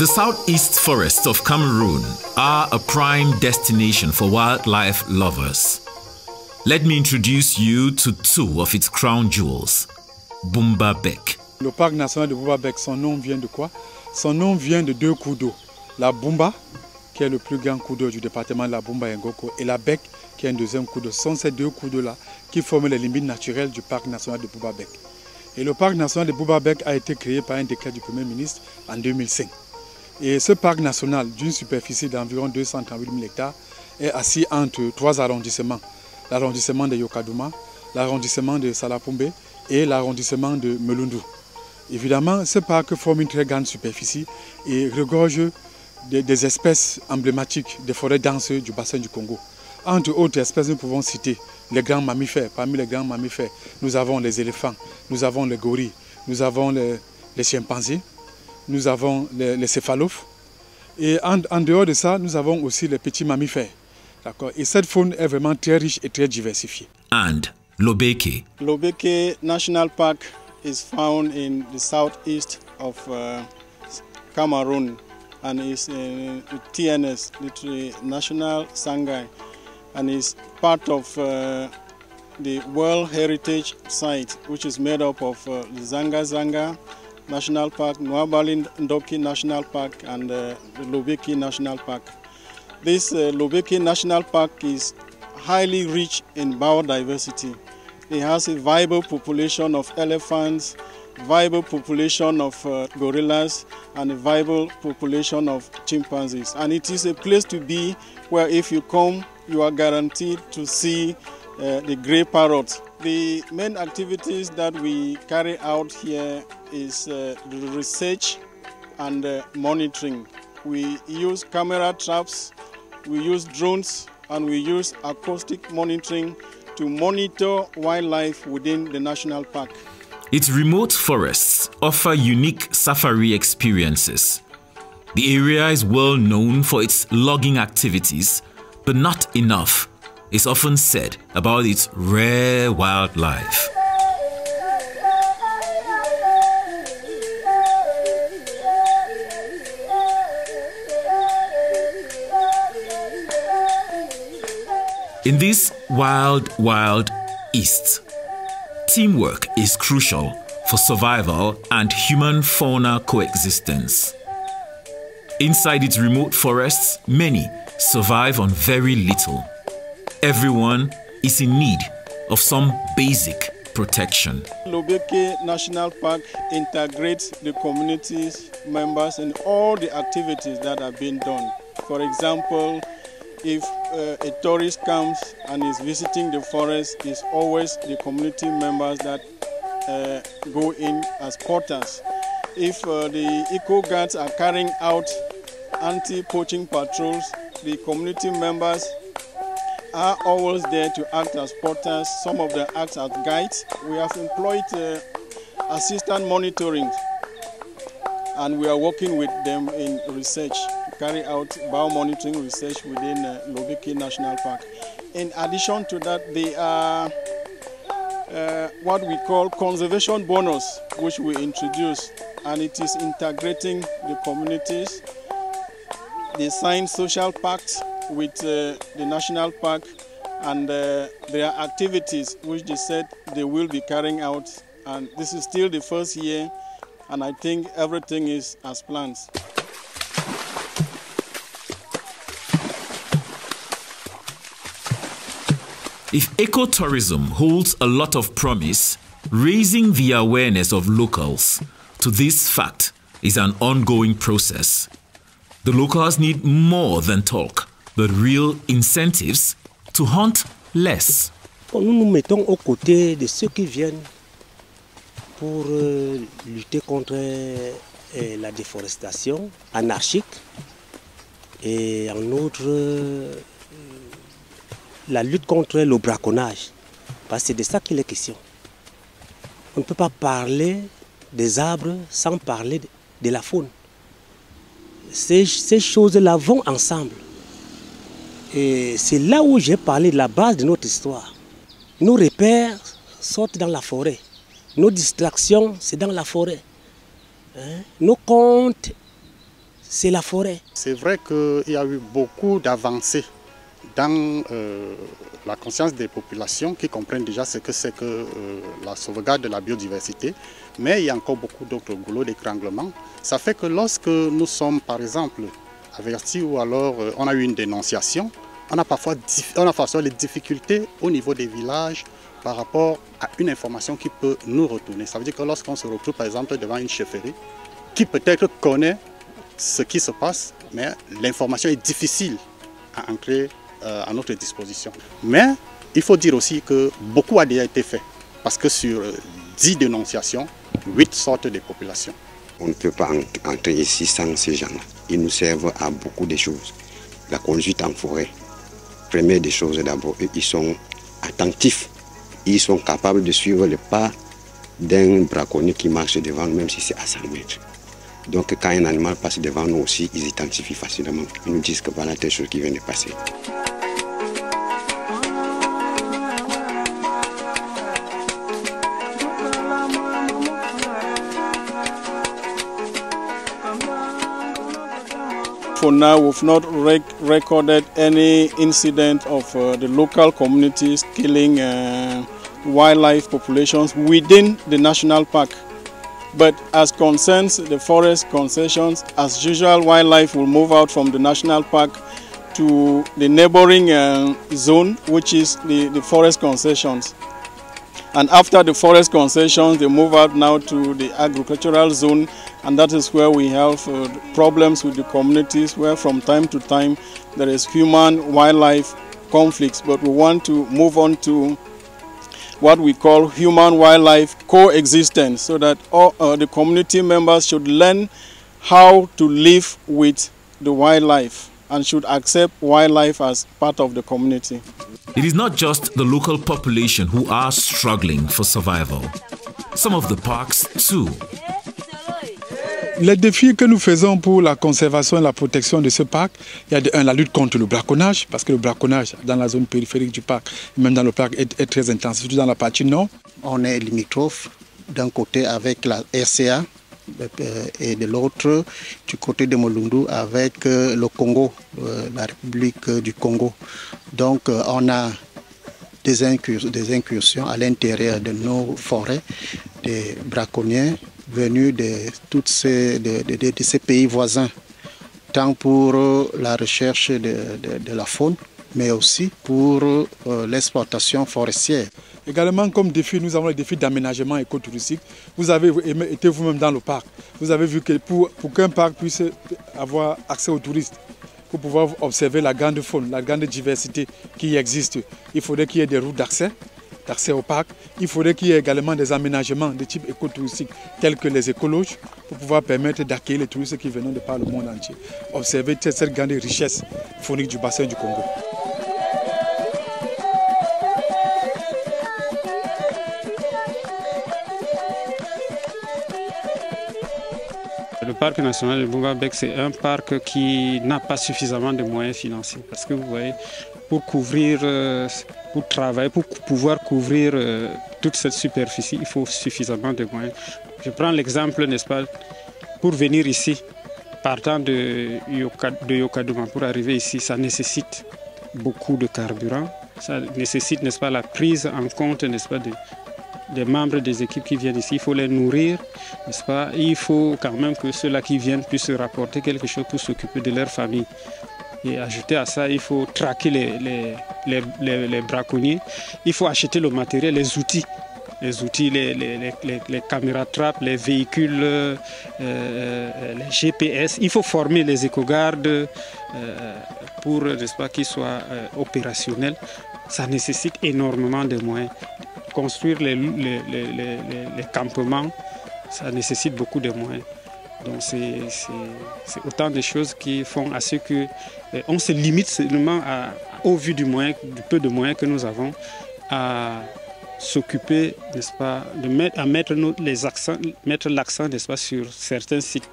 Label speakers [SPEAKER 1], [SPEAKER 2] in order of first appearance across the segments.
[SPEAKER 1] The southeast forests of Cameroon are a prime destination for wildlife lovers. Let me introduce you to two of its crown jewels, Boumba Bek.
[SPEAKER 2] Le parc national de Boumba Bek, son nom vient de quoi? Son nom vient de deux cours d'eau. La Boumba, qui est le plus grand cours d'eau du département de la Boumba et Ngoko, et la Bek, qui est un deuxième cours d'eau. Ce sont ces deux cours d'eau-là qui forment les limites naturelles du parc national de Boumba Bek. Et le parc national de Boumba Bek a été créé par un décret du Premier ministre en 2005. Et ce parc national, d'une superficie d'environ 238 000 hectares, est assis entre trois arrondissements. L'arrondissement de Yokadouma, l'arrondissement de Salapumbe et l'arrondissement de Melundu. Évidemment, ce parc forme une très grande superficie et regorge des espèces emblématiques des forêts denses du bassin du Congo. Entre autres espèces, nous pouvons citer les grands mammifères. Parmi les grands mammifères, nous avons les éléphants, nous avons les gorilles, nous avons les chimpanzés, nous avons les céphalophes. Et en dehors de ça, nous avons aussi les petits mammifères. Et cette faune est vraiment très riche et très diversifiée.
[SPEAKER 1] And Lobeke.
[SPEAKER 3] Lobeke National Park is found in the southeast of Cameroon and is in TNS, literally National Sangai, and is part of the World Heritage Site, which is made up of the Zanga Zanga National Park, Nwabali Ndoki National Park, and the Lobeke National Park. This Lobeke National Park is highly rich in biodiversity. It has a viable population of elephants, viable population of gorillas, and a viable population of chimpanzees. And it is a place to be where if you come, you are guaranteed to see the grey parrot. The main activities that we carry out here is the research and monitoring. We use camera traps, we use drones, and we use acoustic monitoring to monitor wildlife within the national park.
[SPEAKER 1] Its remote forests offer unique safari experiences. The area is well known for its logging activities, but not enough is often said about its rare wildlife. In this wild east, teamwork is crucial for survival and human-fauna coexistence. Inside its remote forests, many survive on very little. Everyone is in need of some basic protection.
[SPEAKER 3] Lobeke National Park integrates the community's members in all the activities that are being done. For example, if a tourist comes and is visiting the forest, it's always the community members that go in as porters. If the eco guards are carrying out anti-poaching patrols, the community members are always there to act as porters. Some of them act as guides. We have employed assistant monitoring, and we are working with them in research, carry out biomonitoring research within Lobeke National Park. In addition to that, they are what we call conservation bonus, which we introduced, and it is integrating the communities. They sign social pacts with the national park, and there are activities which they said they will be carrying out, and this is still the first year, and I think everything is as planned.
[SPEAKER 1] If ecotourism holds a lot of promise, raising the awareness of locals to this fact is an ongoing process. The locals need more than talk, but real incentives to hunt less.
[SPEAKER 4] Nous nous mettons aux côtés de ceux qui viennent pour lutter contre la déforestation anarchique et en outre la lutte contre le braconnage, parce que c'est de ça qu'il est question. On ne peut pas parler des arbres sans parler de la faune. Ces choses-là vont ensemble. Et c'est là où j'ai parlé de la base de notre histoire. Nos repères sortent dans la forêt. Nos distractions, c'est dans la forêt. Nos contes c'est la forêt.
[SPEAKER 5] C'est vrai qu'il y a eu beaucoup d'avancées dans la conscience des populations qui comprennent déjà ce que c'est que la sauvegarde de la biodiversité, mais il y a encore beaucoup d'autres goulots d'étranglement. Ça fait que lorsque nous sommes par exemple avertis ou alors on a eu une dénonciation, on a parfois des difficultés au niveau des villages par rapport à une information qui peut nous retourner. Ça veut dire que lorsqu'on se retrouve par exemple devant une chefferie qui peut-être connaît ce qui se passe, mais l'information est difficile à entrer à notre disposition. Mais il faut dire aussi que beaucoup a déjà été fait, parce que sur 10 dénonciations, 8 sortent des populations.
[SPEAKER 6] On ne peut pas entrer ici sans ces gens-là. Ils nous servent à beaucoup de choses. La conduite en forêt, première des choses d'abord, ils sont attentifs. Ils sont capables de suivre le pas d'un braconnier qui marche devant nous, même si c'est à 100 mètres. Donc quand un animal passe devant nous aussi, ils identifient facilement. Ils nous disent que voilà telle chose qui vient de passer.
[SPEAKER 3] For now, we've not recorded any incident of the local communities killing wildlife populations within the national park. But as concerns the forest concessions, as usual, wildlife will move out from the national park to the neighboring zone, which is the forest concessions. And after the forest concessions, they move out now to the agricultural zone, and that is where we have problems with the communities, where from time to time there is human-wildlife conflicts. But we want to move on to what we call human-wildlife coexistence, so that all the community members should learn how to live with the wildlife and should accept wildlife as part of the community.
[SPEAKER 1] It is not just the local population who are struggling for survival. Some of the parks too.
[SPEAKER 2] Les défis que nous faisons pour la conservation et la protection de ce parc, il y a la lutte contre le braconnage, parce que le braconnage dans la zone périphérique du parc, même dans le parc, est très intense, surtout dans la partie nord.
[SPEAKER 7] On est limitrophe d'un côté avec la RCA et de l'autre du côté de Molundu avec le Congo, la République du Congo. Donc on a des incursions à l'intérieur de nos forêts, des braconniers venus de ces pays voisins, tant pour la recherche de la faune, mais aussi pour l'exploitation forestière.
[SPEAKER 2] Également comme défi, nous avons le défi d'aménagement écotouristique. Vous avez été vous-même dans le parc. Vous avez vu que pour qu'un parc puisse avoir accès aux touristes, pour pouvoir observer la grande faune, la grande diversité qui existe, il faudrait qu'il y ait des routes d'accès au parc. Il faudrait qu'il y ait également des aménagements de type écotouristique tels que les écologes pour pouvoir permettre d'accueillir les touristes qui viennent de par le monde entier. Observer cette grande richesse faunique du bassin du Congo.
[SPEAKER 8] Le parc national de Bunga-Bek, c'est un parc qui n'a pas suffisamment de moyens financiers. Parce que vous voyez, pour travailler, pour pouvoir couvrir toute cette superficie, il faut suffisamment de moyens. Je prends l'exemple, n'est-ce pas, pour venir ici, partant de Yokadouma, pour arriver ici, ça nécessite beaucoup de carburant. Ça nécessite, n'est-ce pas, la prise en compte, n'est-ce pas, des membres des équipes qui viennent ici. Il faut les nourrir, n'est-ce pas? Il faut quand même que ceux-là qui viennent puissent rapporter quelque chose pour s'occuper de leur famille. Et ajouter à ça, il faut traquer les braconniers. Il faut acheter le matériel, les outils, les caméras trappes, les véhicules, les GPS. Il faut former les éco-gardes pour, n'est-ce pas, qu'ils soient opérationnels. Ça nécessite énormément de moyens. Construire les campements, ça nécessite beaucoup de moyens. Donc c'est autant de choses qui font à ce qu'on se limite seulement au vu du peu de moyens que nous avons à s'occuper, n'est-ce pas, à mettre l'accent, n'est-ce pas, sur certains sites.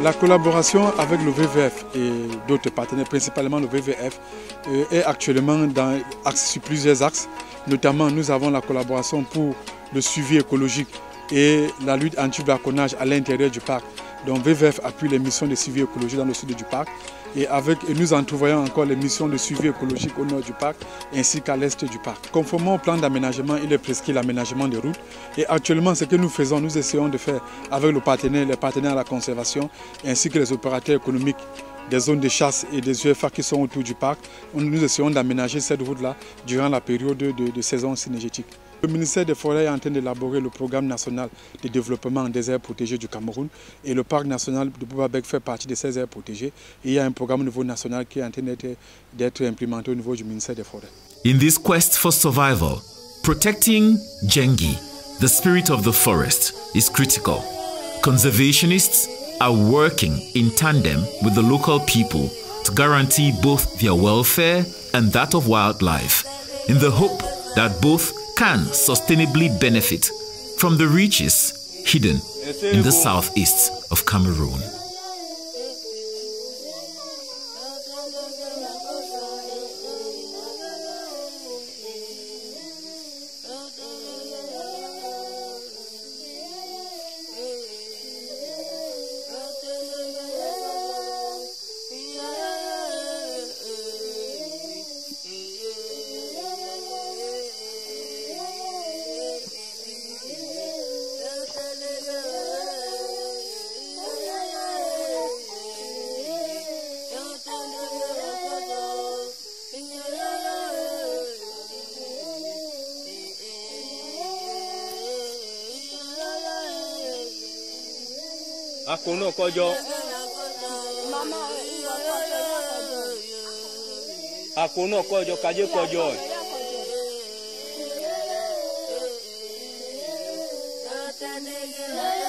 [SPEAKER 2] La collaboration avec le WWF et d'autres partenaires, principalement le WWF, est actuellement sur plusieurs axes. Notamment, nous avons la collaboration pour le suivi écologique et la lutte anti-braconnage à l'intérieur du parc. Donc WWF appuie les missions de suivi écologique dans le sud du parc et nous entrevoyons encore les missions de suivi écologique au nord du parc ainsi qu'à l'est du parc. Conformément au plan d'aménagement, il est prescrit l'aménagement des routes et actuellement ce que nous faisons, nous essayons de faire avec les partenaires à la conservation ainsi que les opérateurs économiques des zones de chasse et des UFA qui sont autour du parc. Nous essayons d'aménager cette route-là durant la période de saison synergétique. Le ministère des Forêts est en train d'élaborer le programme national de développement des aires protégées du Cameroun et le parc national de Bouba Bek fait partie de ces aires protégées. Et il y a un programme au niveau national qui est en train d'être implémenté au niveau du ministère des Forêts.
[SPEAKER 1] In this quest for survival, protecting Djengi, the spirit of the forest, is critical. Conservationists are working in tandem with the local people to guarantee both their welfare and that of wildlife, in the hope that both can sustainably benefit from the riches hidden in the southeast of Cameroon.
[SPEAKER 9] Akono kojo. Akono kojo kaje kojo.
[SPEAKER 10] Thank you.